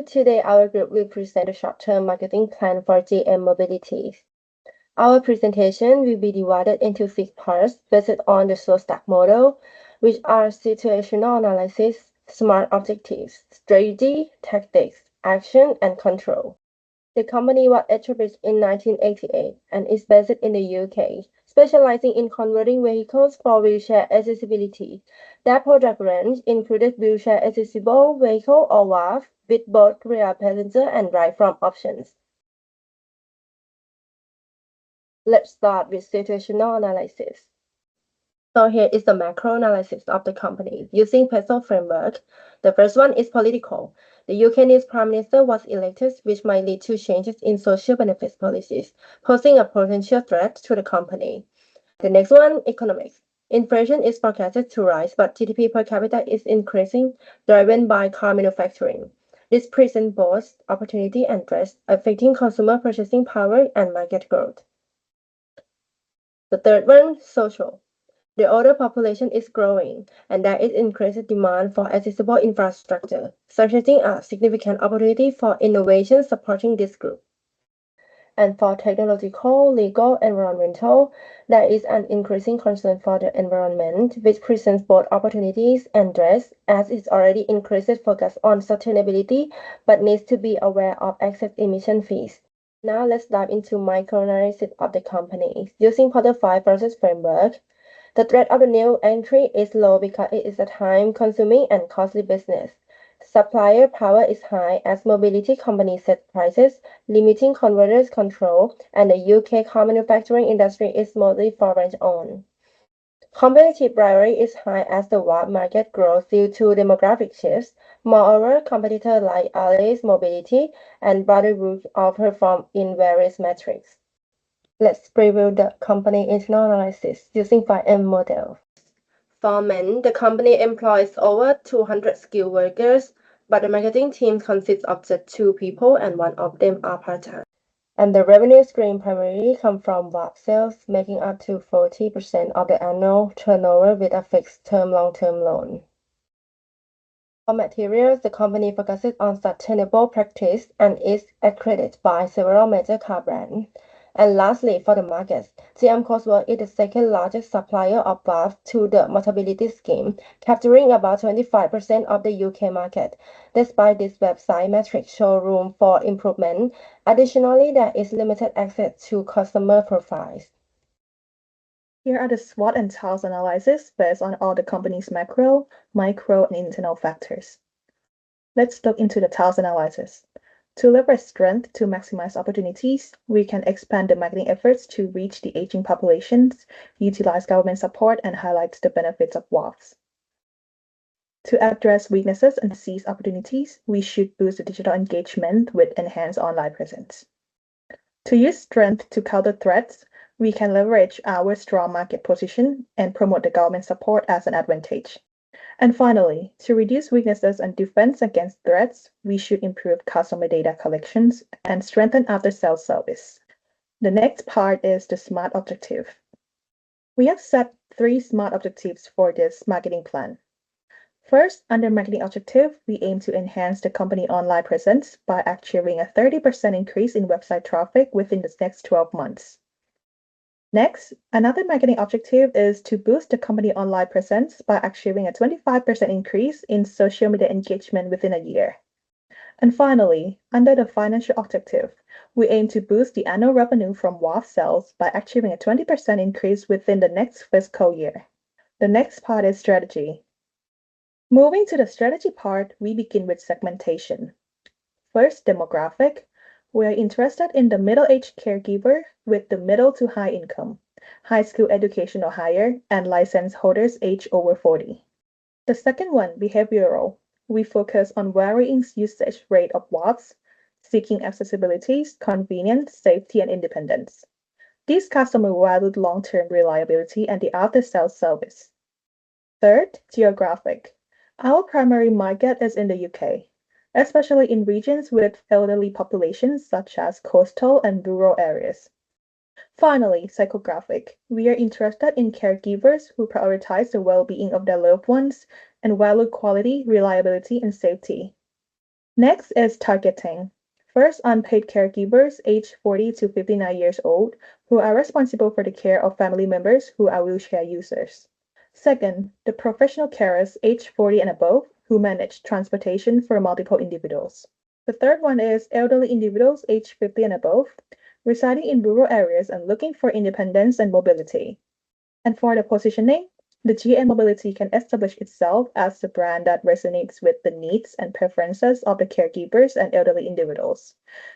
today our group will present a short-term marketing plan for GM Mobility. Our presentation will be divided into 6 parts based on the SOSTAC model, which are situational analysis, SMART objectives, strategy, tactics, action, and control. The company was established in 1988 and is based in the UK, specializing in converting vehicles for wheelchair accessibility. Their product range included wheelchair accessible vehicle or WAV with both rear passenger and ride-from options. Let's start with situational analysis. So here is the macro analysis of the company using PESO framework. The first one is political. The UK new Prime Minister was elected, which might lead to changes in social benefits policies, posing a potential threat to the company. The next one, economics. Inflation is forecasted to rise, but GDP per capita is increasing, driven by car manufacturing. This presents both opportunity and threats, affecting consumer purchasing power and market growth. The third one, social. The older population is growing, and there is increased demand for accessible infrastructure, suggesting a significant opportunity for innovation supporting this group. And for technological, legal, environmental, there is an increasing concern for the environment, which presents both opportunities and threats, as it's already increased focus on sustainability, but needs to be aware of excess emission fees. Now let's dive into micro-analysis of the company. Using Porter 5 process framework, the threat of the new entry is low because it is a time-consuming and costly business. Supplier power is high as mobility companies set prices, limiting converters' control, and the UK car manufacturing industry is mostly foreign-owned. Competitive rivalry is high as the WAP market grows due to demographic shifts. Moreover, competitors like Alice Mobility and Brotherhood outperform in various metrics. Let's review the company internal analysis using 5M model. For men, the company employs over 200 skilled workers, but the marketing team consists of just 2 people and 1 of them are part-time. And the revenue stream primarily comes from WAP sales, making up to 40% of the annual turnover with a fixed-term long-term loan. For materials, the company focuses on sustainable practice and is accredited by several major car brands. And lastly, for the markets, GM Cosworth is the second largest supplier of valves to the Motability Scheme, capturing about 25% of the UK market. Despite this website metrics show room for improvement, additionally, there is limited access to customer profiles. Here are the SWOT and TALS analysis based on all the company's macro, micro, and internal factors. Let's look into the TALS analysis. To leverage strength to maximize opportunities, we can expand the marketing efforts to reach the aging populations, utilize government support, and highlight the benefits of WAFs. To address weaknesses and seize opportunities, we should boost the digital engagement with enhanced online presence. To use strength to counter threats, we can leverage our strong market position and promote the government support as an advantage. And finally, to reduce weaknesses and defense against threats, we should improve customer data collections and strengthen after-sales service. The next part is the SMART objective. We have set 3 SMART objectives for this marketing plan. First, under marketing objective, we aim to enhance the company online presence by achieving a 30% increase in website traffic within the next 12 months. Next, another marketing objective is to boost the company online presence by achieving a 25% increase in social media engagement within a year. And finally, under the financial objective, we aim to boost the annual revenue from WAF sales by achieving a 20% increase within the next fiscal year. The next part is strategy. Moving to the strategy part, we begin with segmentation. First, demographic. We are interested in the middle-aged caregiver with the middle to high income, high school education or higher, and license holders age over 40. The second one, behavioral. We focus on varying usage rate of WAFs, seeking accessibility, convenience, safety, and independence. These customers value long-term reliability and the after-sales service. Third, geographic. Our primary market is in the UK, especially in regions with elderly populations such as coastal and rural areas. Finally, psychographic. We are interested in caregivers who prioritize the well-being of their loved ones and value quality, reliability, and safety. Next is targeting. First, unpaid caregivers aged 40 to 59 years old who are responsible for the care of family members who are wheelchair users. Second, the professional carers aged 40 and above who manage transportation for multiple individuals. The third one is elderly individuals aged 50 and above, residing in rural areas and looking for independence and mobility. And for the positioning, the GM Mobility can establish itself as the brand that resonates with the needs and preferences of the caregivers and elderly individuals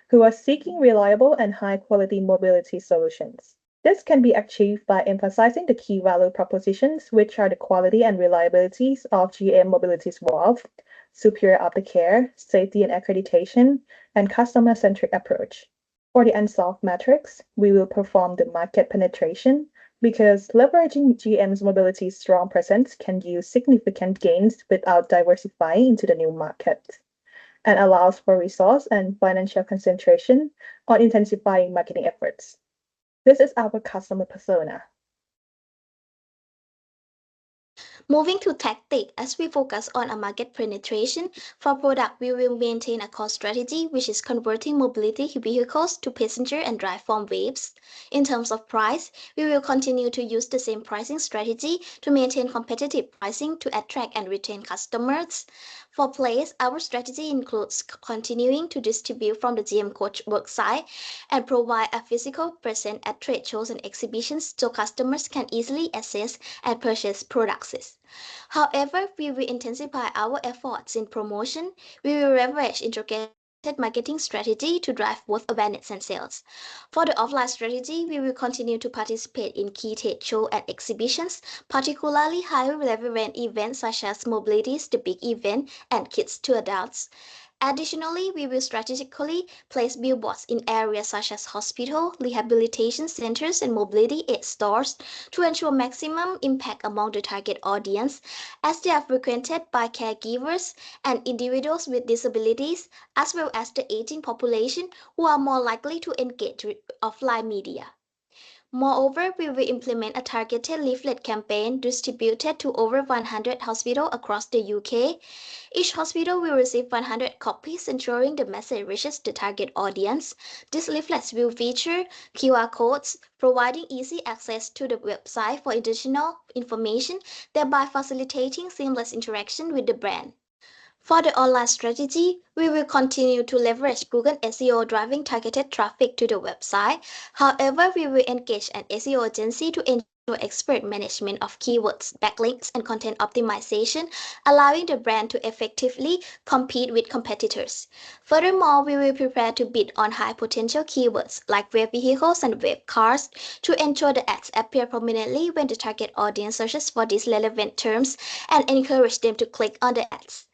who are seeking reliable and high-quality mobility solutions. This can be achieved by emphasizing the key value propositions, which are the quality and reliabilities of GM Mobility's WAV, superior aftercare, safety and accreditation, and customer-centric approach. For the unsolved metrics, we will perform the market penetration because leveraging GM's mobility's strong presence can yield significant gains without diversifying into the new market and allows for resource and financial concentration on intensifying marketing efforts. This is our customer persona. Moving to tactic, as we focus on a market penetration, for product we will maintain a core strategy which is converting mobility vehicles to passenger and drive form waves. In terms of price, we will continue to use the same pricing strategy to maintain competitive pricing to attract and retain customers. For place, our strategy includes continuing to distribute from the GM Coach website and provide a physical presence at trade shows and exhibitions so customers can easily access and purchase products. However, we will intensify our efforts in promotion. We will leverage integrated marketing strategy to drive both awareness and sales. For the offline strategy, we will continue to participate in key trade shows and exhibitions, particularly high-relevant events such as Mobility's The Big Event and Kids to Adults. Additionally, we will strategically place billboards in areas such as hospital, rehabilitation centers, and mobility aid stores to ensure maximum impact among the target audience, as they are frequented by caregivers and individuals with disabilities, as well as the aging population who are more likely to engage with offline media. Moreover, we will implement a targeted leaflet campaign distributed to over 100 hospitals across the UK. Each hospital will receive 100 copies, ensuring the message reaches the target audience. These leaflets will feature QR codes, providing easy access to the website for additional information, thereby facilitating seamless interaction with the brand. For the online strategy, we will continue to leverage Google SEO driving targeted traffic to the website. However, we will engage an SEO agency to ensure expert management of keywords, backlinks, and content optimization, allowing the brand to effectively compete with competitors. Furthermore, we will prepare to bid on high potential keywords like web vehicles and web cars to ensure the ads appear prominently when the target audience searches for these relevant terms and encourage them to click on the ads.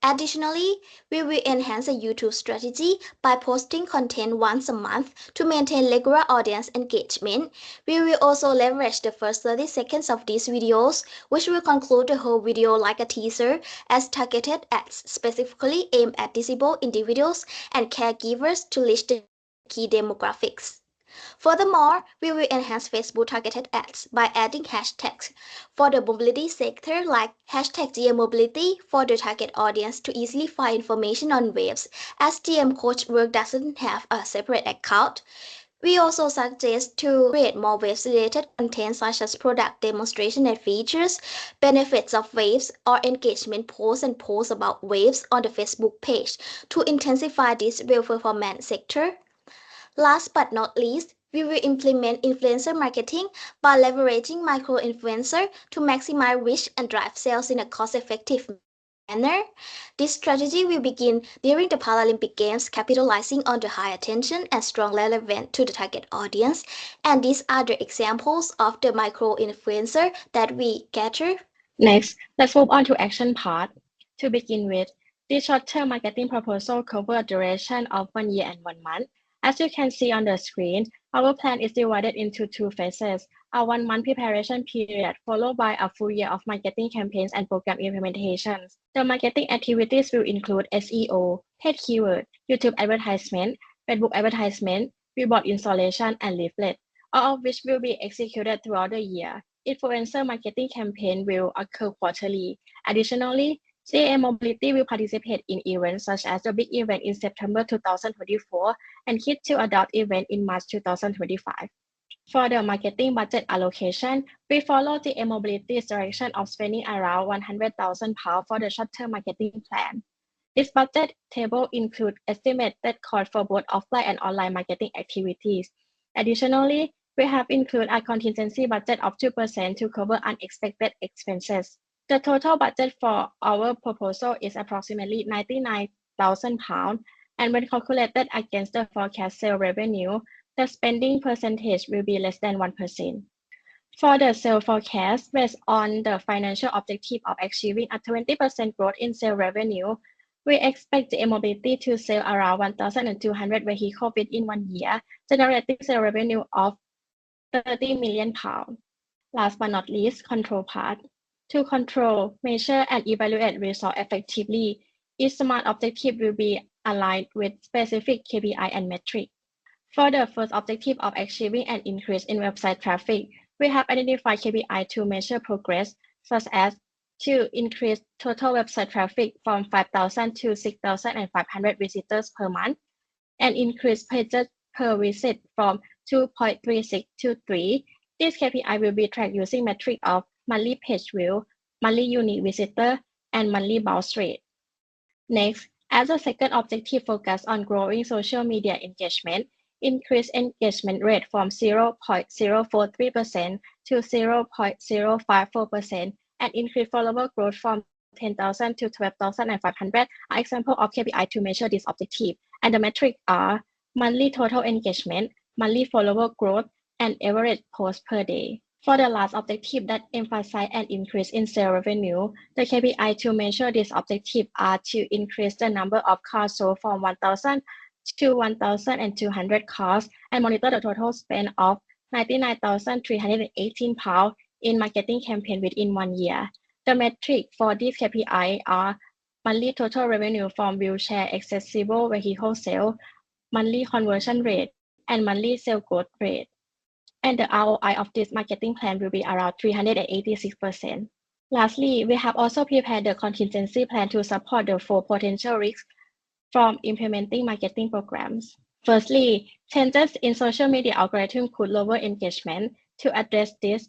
Additionally, we will enhance the YouTube strategy by posting content once a month to maintain regular audience engagement. We will also leverage the first 30 seconds of these videos, which will conclude the whole video like a teaser, as targeted ads specifically aimed at disabled individuals and caregivers to reach the key demographics. Furthermore, we will enhance Facebook targeted ads by adding hashtags for the mobility sector like hashtag GM Mobility for the target audience to easily find information on waves, as GM Coach Work doesn't have a separate account. We also suggest to create more waves-related content such as product demonstration and features, benefits of waves, or engagement posts and posts about waves on the Facebook page to intensify this well-performance sector. Last but not least, we will implement influencer marketing by leveraging micro-influencers to maximize reach and drive sales in a cost-effective manner. This strategy will begin during the Paralympic Games, capitalizing on the high attention and strong relevance to the target audience. And these are the examples of the micro-influencer that we gather. Next, let's move on to action part. To begin with, this short-term marketing proposal covers a duration of 1 year and 1 month. As you can see on the screen, our plan is divided into 2 phases, a 1-month preparation period followed by a full year of marketing campaigns and program implementations. The marketing activities will include SEO, paid keyword, YouTube advertisement, Facebook advertisement, billboard installation, and leaflet, all of which will be executed throughout the year. Influencer marketing campaign will occur quarterly. Additionally, CA Mobility will participate in events such as the big event in September 2024 and Kid to Adult event in March 2025. For the marketing budget allocation, we follow the mobility's direction of spending around £100,000 for the short-term marketing plan. This budget table includes estimated cost for both offline and online marketing activities. Additionally, we have included a contingency budget of 2% to cover unexpected expenses. The total budget for our proposal is approximately £99,000, and when calculated against the forecast sale revenue, the spending percentage will be less than 1%. For the sales forecast, based on the financial objective of achieving a 20% growth in sales revenue, we expect the mobility to sell around 1,200 vehicles within 1 year, generating sales revenue of £30 million. Last but not least, control part. To control, measure, and evaluate results effectively, each SMART objective will be aligned with specific KPI and metrics. For the first objective of achieving an increase in website traffic, we have identified KPI to measure progress, such as to increase total website traffic from 5,000 to 6,500 visitors per month, and increase pages per visit from 2.36 to 3. This KPI will be tracked using metric of monthly page view, monthly unique visitor, and monthly bounce rate. Next, as a second objective focus on growing social media engagement, increase engagement rate from 0.043% to 0.054%, and increase follower growth from 10,000 to 12,500 are examples of KPI to measure this objective, and the metrics are monthly total engagement, monthly follower growth, and average posts per day. For the last objective that emphasize an increase in sales revenue, the KPI to measure this objective are to increase the number of cars sold from 1,000 to 1,200 cars and monitor the total spend of £99,318 in marketing campaign within 1 year. The metric for these KPI are monthly total revenue from wheelchair accessible vehicle sale, monthly conversion rate, and monthly sale growth rate. And the ROI of this marketing plan will be around 386%. Lastly, we have also prepared the contingency plan to support the 4 potential risks from implementing marketing programs. Firstly, changes in social media algorithm could lower engagement. To address this,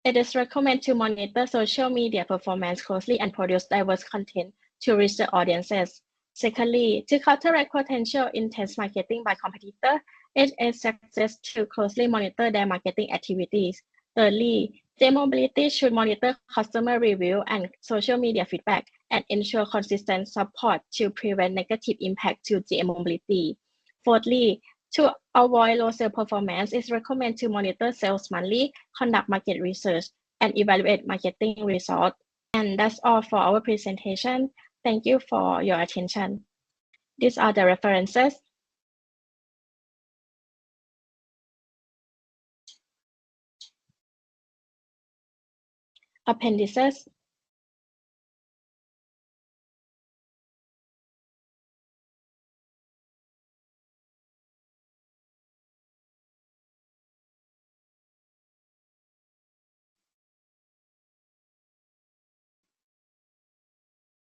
it is recommended to monitor social media performance closely and produce diverse content to reach the audiences. Secondly, to counteract potential intense marketing by competitors, it is suggested to closely monitor their marketing activities. Thirdly, Mobility should monitor customer review and social media feedback and ensure consistent support to prevent negative impact to Mobility. Fourthly, to avoid low sales performance, it's recommended to monitor sales monthly, conduct market research, and evaluate marketing results. And that's all for our presentation. Thank you for your attention. These are the references. Appendices.